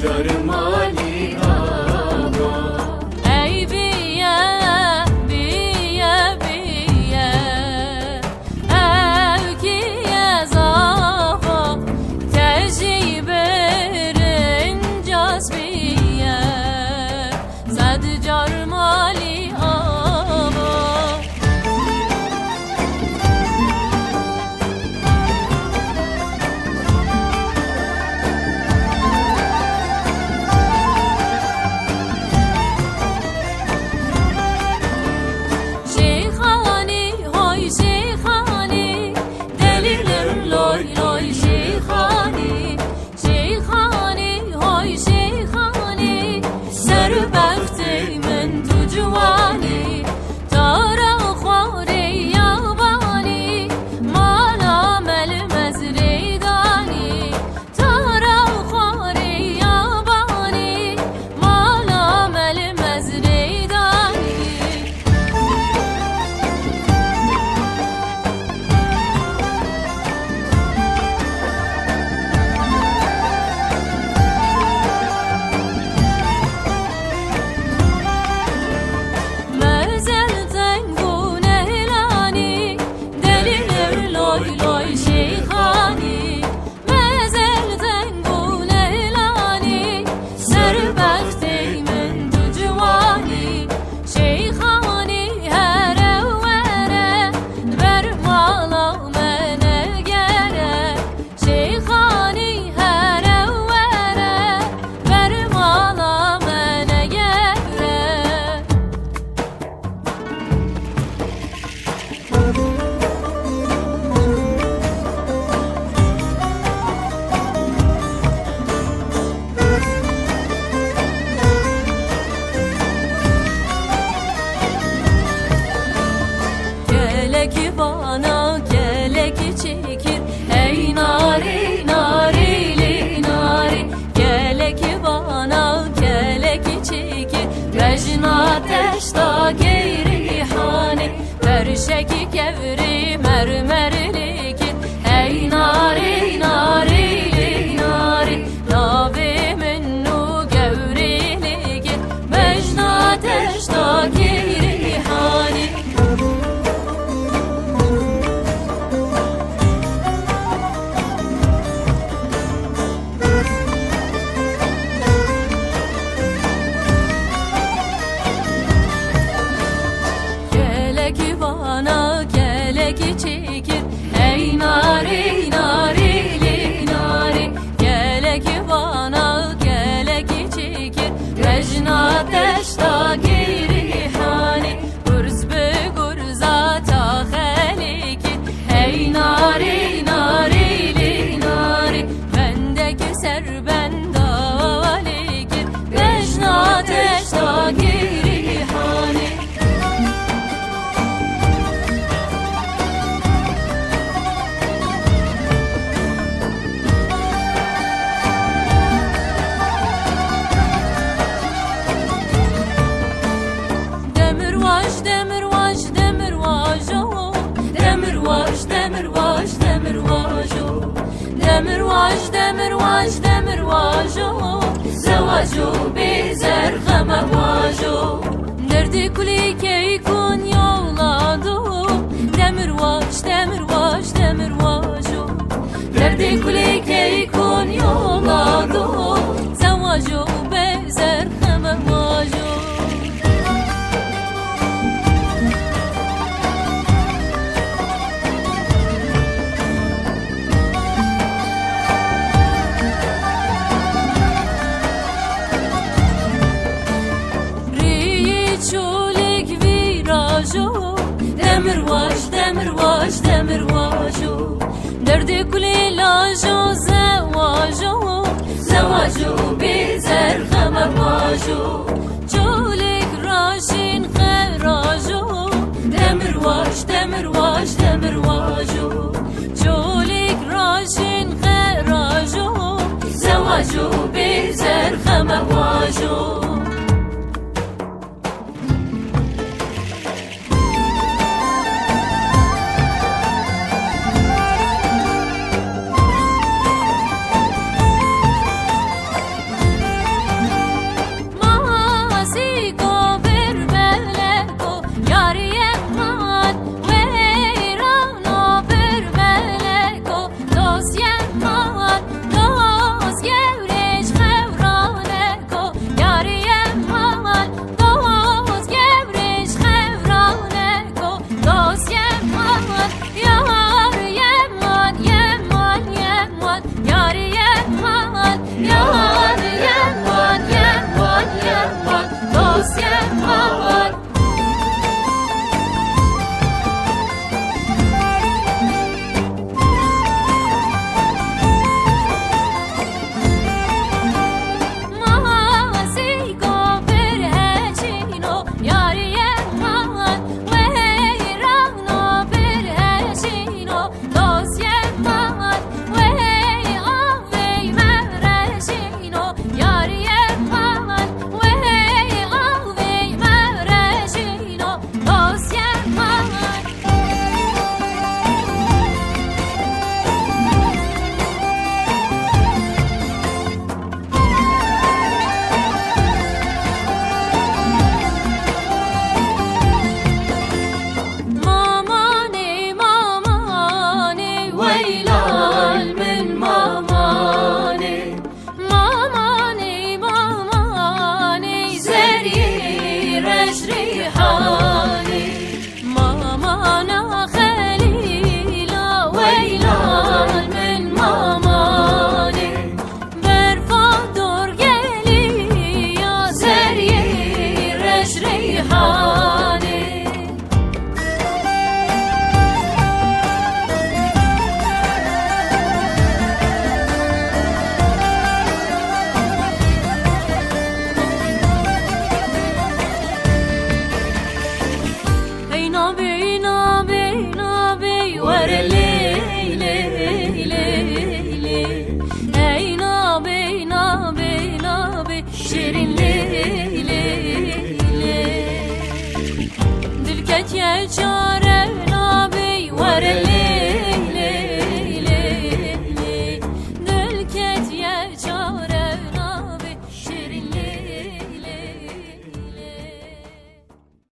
Carmali Ağa. Ey biye, biye, biye, evkiye zafa, tecrüberin cazbiye, zed Carmali Ağa. Şeyhani, hoy şeyhani, deliler loy loy şeyhani. Şeyhani, hoy şeyhani, serbekti min tu civani. Tara khwari yabani, mala mel mezreydani. Tara khwari yabani, mala mel mezreydani. Mezelten bu nehlani, deliler loy loy şeyhani. Mezelten bu nehlani, serbekti min tu civani. Şeyhani her evvere, ver mala mene gere. Şeyhani her evvere, ver mala mene gere. Gelek bana gelek çekir, ey nari narili nari. Gelek bana gelek çekir, mecna teşta geyri hani. Perşeki kevri mermerlikir, ey nari narili nari. Navi minnu gevrilikir, mecna teşta geyri hani. Gelek bana gelek çekir, ey nari narili nari. Gelek bana gelek çekir, mecna teşta geyri hani. Gurz be gurza ta helikir, ey nari narili nari. Bendeki serbenda valikir, mecna teşta geyri hani. Demirvaş, demirvaş, demirvaş o. Demirvaş, demirvaş, demirvaş o. Demirvaş, demirvaş, demirvaş o. Zevacu bizer xemavaş o. Derdi kuli keykun yolladı. Demirvaş, demirvaş, demirvaş o. Derdi kuli keykun yolladı. Zevacu bizer xemavaş o. Çulik virajo, demirvaş, demirvaş, demirvaş o. Derdi kuli lajo, zevajo, zevajo bizer xemavaş o. Çulik raşin xerajo, demirvaş, demirvaş, demirvaş o. Çulik raşin xerajo, zevajo bizer xemavaş o. ريحاني مامانا خليلا ويلال من ماماني برفا دور جلي يا زري رش ريحاني نبي نبي نبي ورا ليل ليل ليل اي نبي نبي نبي شيرين